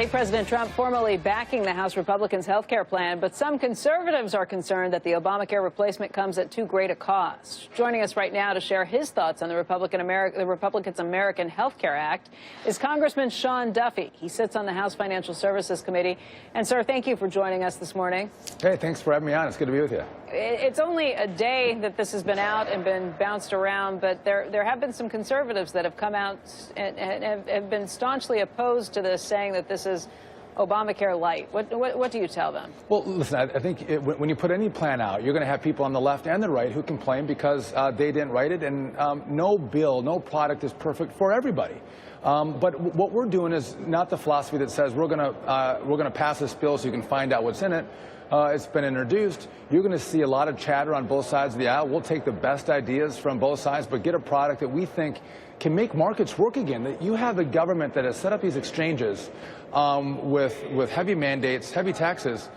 President Trump formally backing the House Republicans' health care plan, but some conservatives are concerned that the Obamacare replacement comes at too great a cost. Joining us right now to share his thoughts on the Republicans' American Health Care Act is Congressman Sean Duffy. He sits on the House Financial Services Committee. And, sir, thank you for joining us this morning. Hey, thanks for having me on. It's good to be with you. It's only a day that this has been out and been bounced around, but there have been some conservatives that have come out and have been staunchly opposed to this, saying that this is Obamacare light. What do you tell them? Well, listen, I think when you put any plan out, you're going to have people on the left and the right who complain because they didn't write it, and no bill, no product is perfect for everybody. But what we're doing is not the philosophy that says we're going to pass this bill so you can find out what's in it. It's been introduced. You're going to see a lot of chatter on both sides of the aisle. We'll take the best ideas from both sides, but get a product that we think can make markets work again. That you have a government that has set up these exchanges with heavy mandates, heavy taxes.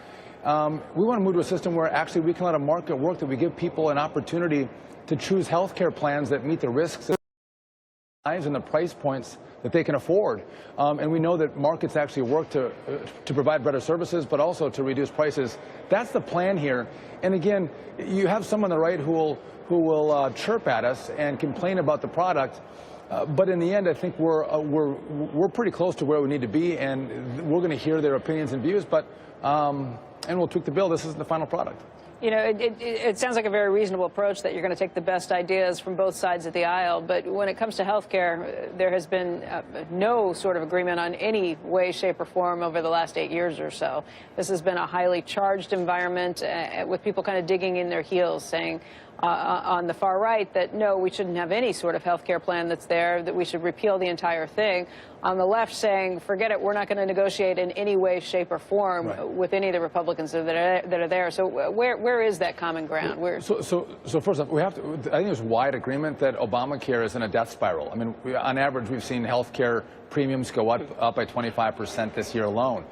We want to move to a system where actually we can let a market work, that we give people an opportunity to choose health care plans that meet the risks and the price points that they can afford. And we know that markets actually work to provide better services, but also to reduce prices. That's the plan here. And again, you have some on the right who will chirp at us and complain about the product. But in the end, I think we're pretty close to where we need to be, and we're going to hear their opinions and views. But and we'll tweak the bill. This is the final product. You know, it sounds like a very reasonable approach, that you're going to take the best ideas from both sides of the aisle. But when it comes to health care, there has been no sort of agreement on any way, shape, or form over the last 8 years or so. This has been a highly charged environment with people kind of digging in their heels, saying on the far right that, no, we shouldn't have any sort of health care plan that's there, that we should repeal the entire thing. On the left saying, forget it, we're not going to negotiate in any way, shape, or form with any of the Republicans that are there. So where is that common ground? So first off, I think there's wide agreement that Obamacare is in a death spiral. I mean, on average, we've seen health care premiums go up by 25% this year alone.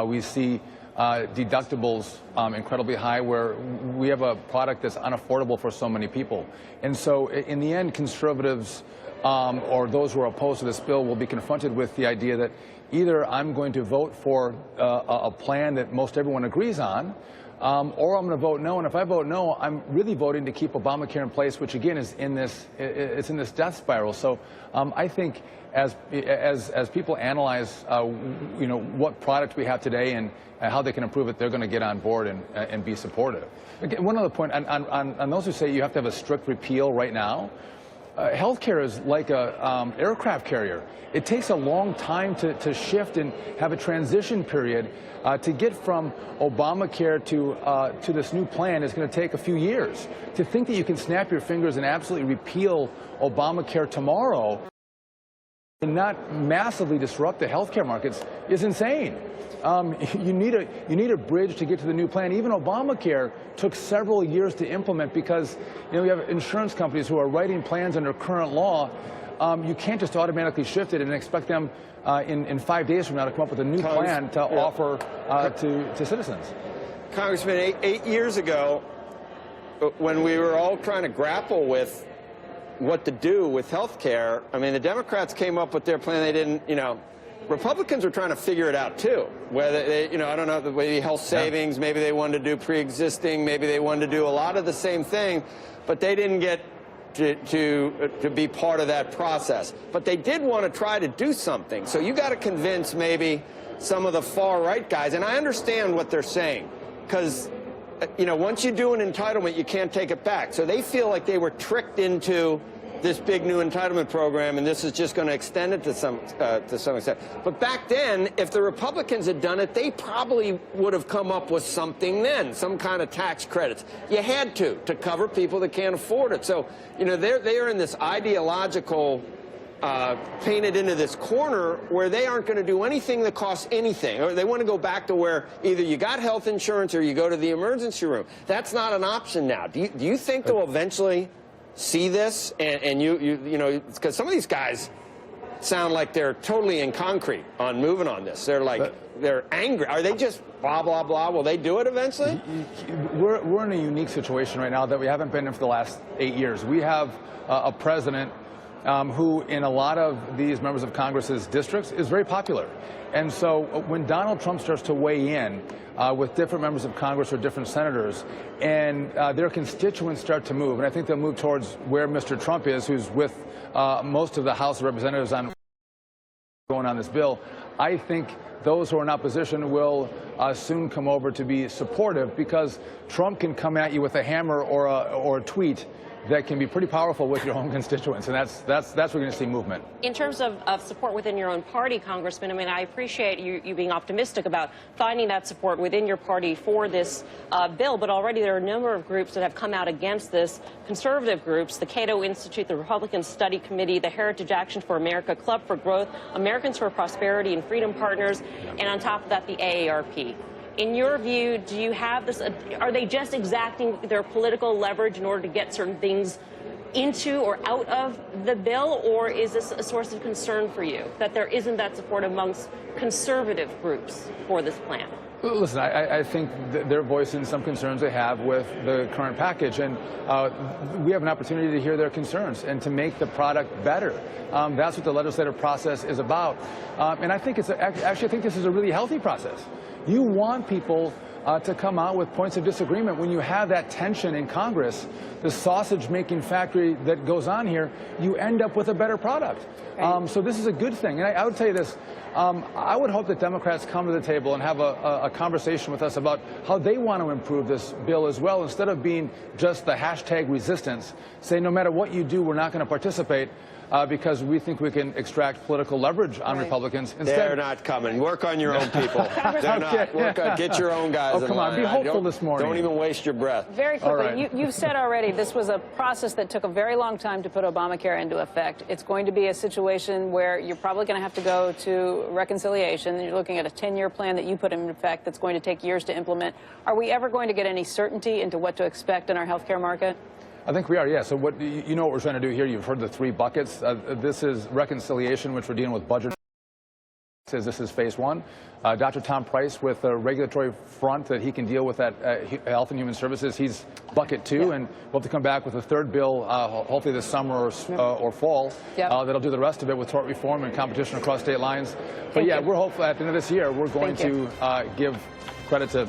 We see deductibles incredibly high, where we have a product that's unaffordable for so many people. And so in the end, conservatives or those who are opposed to this bill will be confronted with the idea that either I'm going to vote for a plan that most everyone agrees on, or I'm going to vote no. And if I vote no, I'm really voting to keep Obamacare in place, which again is in this death spiral. So I think as people analyze what product we have today and how they can improve it, they're going to get on board and be supportive. Again, one other point on those who say you have to have a strict repeal right now. Healthcare is like a aircraft carrier. It takes a long time to shift and have a transition period. To get from Obamacare to this new plan is going to take a few years. To think that you can snap your fingers and absolutely repeal Obamacare tomorrow and not massively disrupt the healthcare markets is insane. You need a bridge to get to the new plan. Even Obamacare took several years to implement because we have insurance companies who are writing plans under current law. You can't just automatically shift it and expect them in 5 days from now to come up with a new plan to offer to citizens. Congressman, eight years ago, when we were all trying to grapple with what to do with health care, I mean, the Democrats came up with their plan. They didn't, Republicans were trying to figure it out too. Whether they, I don't know, the way health savings, maybe they wanted to do pre-existing, maybe they wanted to do a lot of the same thing, but they didn't get to be part of that process. But they did want to try to do something. So you got to convince maybe some of the far right guys, and I understand what they're saying, because once you do an entitlement, you can't take it back. So they feel like they were tricked into this big new entitlement program, and this is just going to extend it to some extent. But back then, if the Republicans had done it, they probably would have come up with something then, some kind of tax credits. You had to cover people that can't afford it. So, they are in this ideological, painted into this corner where they aren't going to do anything that costs anything. Or they want to go back to where either you got health insurance or you go to the emergency room. That's not an option now. Do you think they'll eventually see this, and because some of these guys sound like they're totally in concrete on moving on this. They're like, they're angry. Are they just blah, blah, blah? Will they do it eventually? We're in a unique situation right now that we haven't been in for the last 8 years. We have a president who in a lot of these members of Congress's districts is very popular. And so when Donald Trump starts to weigh in with different members of Congress or different senators, and their constituents start to move, and I think they'll move towards where Mr. Trump is, who's with most of the House of Representatives on going on this bill, I think those who are in opposition will soon come over to be supportive, because Trump can come at you with a hammer or a tweet that can be pretty powerful with your own constituents, and that's where we're going to see movement. In terms of support within your own party, Congressman, I mean, I appreciate you being optimistic about finding that support within your party for this bill, but already there are a number of groups that have come out against this, conservative groups, the Cato Institute, the Republican Study Committee, the Heritage Action for America, Club for Growth, Americans for Prosperity and Freedom Partners, and on top of that, the AARP. In your view, do you have this, are they just exacting their political leverage in order to get certain things into or out of the bill, or is this a source of concern for you, that there isn't that support amongst conservative groups for this plan? Listen, I think they're voicing some concerns they have with the current package, and we have an opportunity to hear their concerns and to make the product better. That's what the legislative process is about. And I think actually, I think this is a really healthy process. You want people to come out with points of disagreement. When you have that tension in Congress, the sausage-making factory that goes on here, you end up with a better product. So this is a good thing. And I would tell you this, I would hope that Democrats come to the table and have a conversation with us about how they want to improve this bill as well, instead of being just the hashtag resistance. Say, no matter what you do, we're not going to participate. Because we think we can extract political leverage on Republicans. Instead, they're not coming. Work on your own people. They're not. Work on, get your own guys. Oh, come on. Be hopeful this morning. Don't even waste your breath. Very quickly, you've said already this was a process that took a very long time to put Obamacare into effect. It's going to be a situation where you're probably going to have to go to reconciliation. You're looking at a 10-year plan that you put in effect that's going to take years to implement. Are we ever going to get any certainty into what to expect in our health care market? I think we are, yeah. So what you know what we're trying to do here, you've heard the three buckets. This is reconciliation, which we're dealing with budget. This is phase one. Dr. Tom Price, with a regulatory front that he can deal with at Health and Human Services, he's bucket two, and we'll have to come back with a third bill, hopefully this summer or fall, that'll do the rest of it with tort reform and competition across state lines. But yeah, we're hopeful at the end of this year we're going to give credit to